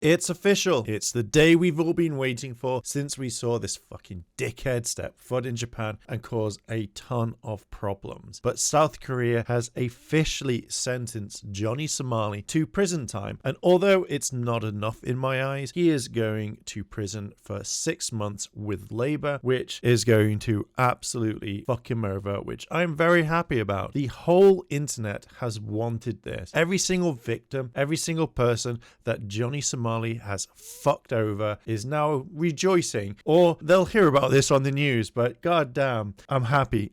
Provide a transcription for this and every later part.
It's official. It's the day we've all been waiting for since we saw this fucking dickhead step foot in Japan and cause a ton of problems. But South Korea has officially sentenced Johnny Somali to prison time. And although it's not enough in my eyes, he is going to prison for 6 months with labor, which is going to absolutely fuck him over, which I'm very happy about. The whole internet has wanted this. Every single victim, every single person that Johnny Somali has fucked over is now rejoicing, or they'll hear about this on the news, but goddamn, I'm happy.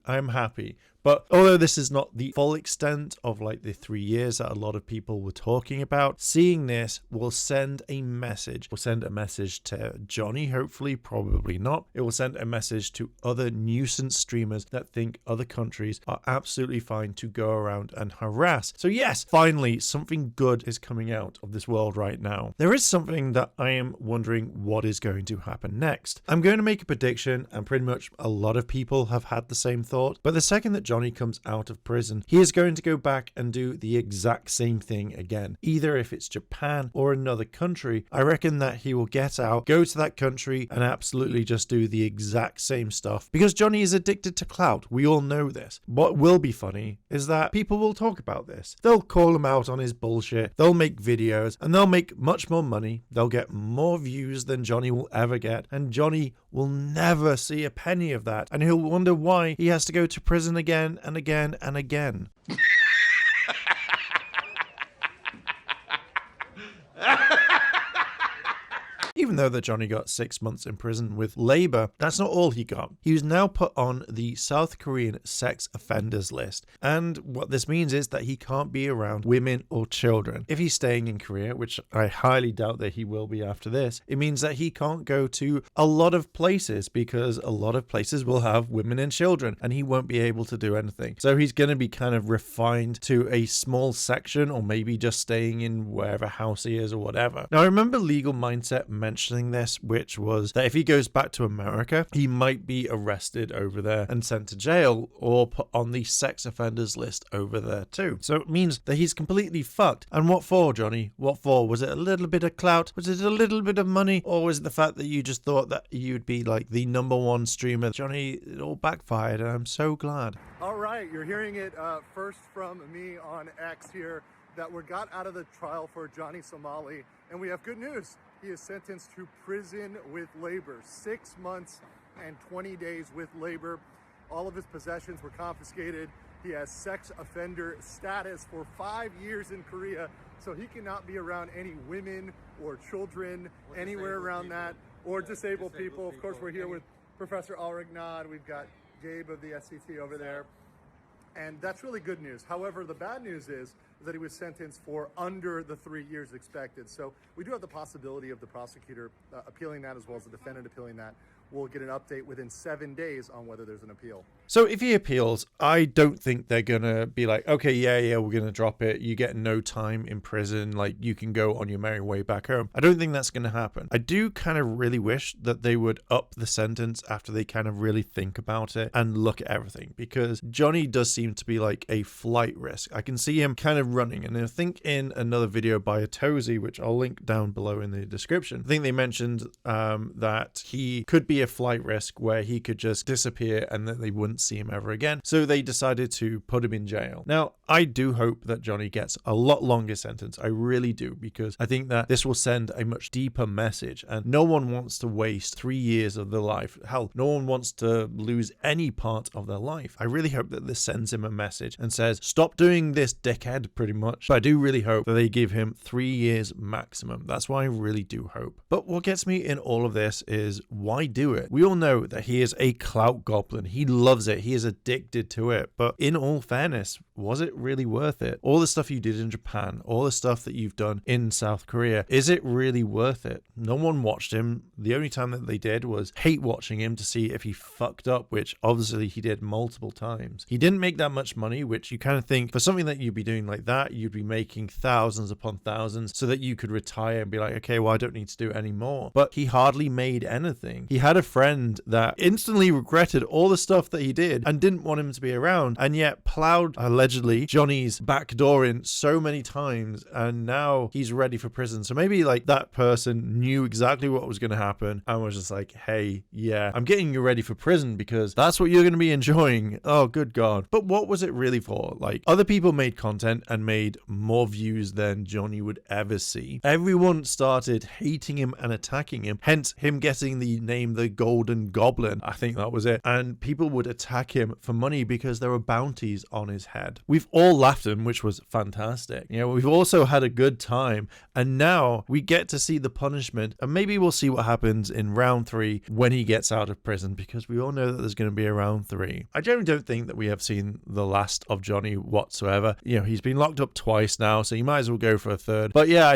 But although this is not the full extent of like the 3 years that a lot of people were talking about, seeing this will send a message. Will send a message to Johnny, hopefully, probably not. It will send a message to other nuisance streamers that think other countries are absolutely fine to go around and harass. So yes, finally, something good is coming out of this world right now. There is something that I am wondering what is going to happen next. I'm going to make a prediction, and pretty much a lot of people have had the same thought, but the second that Johnny comes out of prison, he is going to go back and do the exact same thing again. Either if it's Japan or another country, I reckon that he will get out, go to that country, and absolutely just do the exact same stuff. Because Johnny is addicted to clout. We all know this. What will be funny is that people will talk about this. They'll call him out on his bullshit. They'll make videos, and they'll make much more money. They'll get more views than Johnny will ever get, and Johnny will never see a penny of that, and he'll wonder why he has to go to prison again and again and again. Even though that Johnny got 6 months in prison with labor, that's not all he got. He was now put on the South Korean sex offenders list. And what this means is that he can't be around women or children. If he's staying in Korea, which I highly doubt that he will be after this, it means that he can't go to a lot of places because a lot of places will have women and children and he won't be able to do anything. So he's going to be kind of refined to a small section, or maybe just staying in wherever house he is or whatever. Now I remember Legal Mindset mentioning this, which was that if he goes back to America, he might be arrested over there and sent to jail or put on the sex offenders list over there too. So it means that he's completely fucked. And what for, Johnny? What for? Was it a little bit of clout? Was it a little bit of money? Or was it the fact that you just thought that you'd be like the #1 streamer? Johnny, it all backfired, and I'm so glad. All right, you're hearing it first from me on X here, that we got out of the trial for Johnny Somali, and we have good news. He is sentenced to prison with labor, 6 months and 20 days with labor. All of his possessions were confiscated. He has sex offender status for 5 years in Korea, so he cannot be around any women or children anywhere around that, or disabled people. Of course, we're here with Professor Alrignad. We've got Gabe of the SCT over there. And that's really good news. However, the bad news is that he was sentenced for under the 3 years expected. So we do have the possibility of the prosecutor appealing that, as well as the defendant appealing that. We'll get an update within 7 days on whether there's an appeal. So if he appeals, I don't think they're going to be like, okay, yeah, we're going to drop it. You get no time in prison. Like, you can go on your merry way back home. I don't think that's going to happen. I do kind of really wish that they would up the sentence after they kind of really think about it and look at everything, because Johnny does seem to be like a flight risk. I can see him kind of running. And I think in another video by Atozy, which I'll link down below in the description, I think they mentioned that he could be a flight risk where he could just disappear and that they wouldn't see him ever again. So they decided to put him in jail. Now, I do hope that Johnny gets a lot longer sentence. I really do, because I think that this will send a much deeper message, and no one wants to waste 3 years of their life. Hell, no one wants to lose any part of their life. I really hope that this sends him a message and says, stop doing this, dickhead, pretty much. But I do really hope that they give him 3 years maximum. That's what I really do hope. But what gets me in all of this is, why do it? We all know that he is a clout goblin. He loves it. He is addicted to it. But in all fairness, was it really worth it? All the stuff you did in Japan, all the stuff that you've done in South Korea, is it really worth it? No one watched him. The only time that they did was hate watching him to see if he fucked up, which obviously he did multiple times. He didn't make that much money, which you kind of think for something that you'd be doing like that, you'd be making thousands upon thousands so that you could retire and be like, okay, well, I don't need to do it anymore. But he hardly made anything. He had a friend that instantly regretted all the stuff that he did and didn't want him to be around, and yet plowed allegedly Johnny's back door in so many times, and now he's ready for prison. So maybe like that person knew exactly what was going to happen and was just like, hey, yeah, I'm getting you ready for prison because that's what you're going to be enjoying. Oh, good God. But what was it really for? Like, other people made content and made more views than Johnny would ever see. Everyone started hating him and attacking him, hence him getting the name the Golden Goblin. I think that was it. And people would attack him for money because there were bounties on his head. We've all laughed at him, which was fantastic. You know, we've also had a good time, and now we get to see the punishment, and maybe we'll see what happens in round 3 when he gets out of prison, because we all know that there's going to be a round 3. I generally don't think that we have seen the last of Johnny whatsoever. You know, he's been locked up twice now, so you might as well go for a third. But yeah,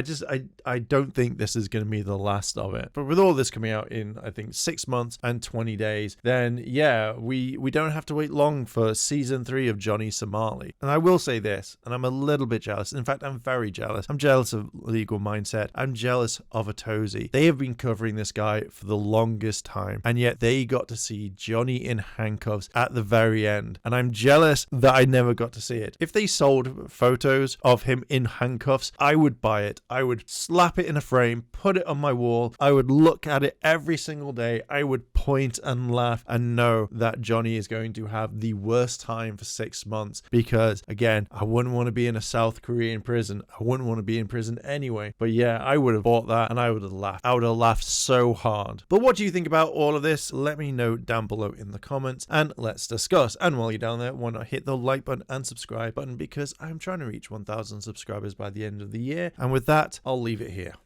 I don't think this is going to be the last of it. But with all this coming out in, I think, 6 months and 20 days, then yeah, we don't have to wait long for season 3 of Johnny Somali. And I will say this, and I'm a little bit jealous. In fact, I'm very jealous. I'm jealous of Legal Mindset. I'm jealous of Atozi. They have been covering this guy for the longest time, and yet they got to see Johnny in handcuffs at the very end. And I'm jealous that I never got to see it. If they sold photos of him in handcuffs, I would buy it. I would slap it in a frame, put it on my wall. I would look at it every single day. I would point and laugh and know that Johnny is going to have the worst time for 6 months, because again, I wouldn't want to be in a South Korean prison. I wouldn't want to be in prison anyway. But yeah, I would have bought that and I would have laughed. I would have laughed so hard. But what do you think about all of this? Let me know down below in the comments and let's discuss. And while you're down there, why not hit the like button and subscribe button, because I'm trying to reach 1,000 subscribers by the end of the year. And with that, I'll leave it here.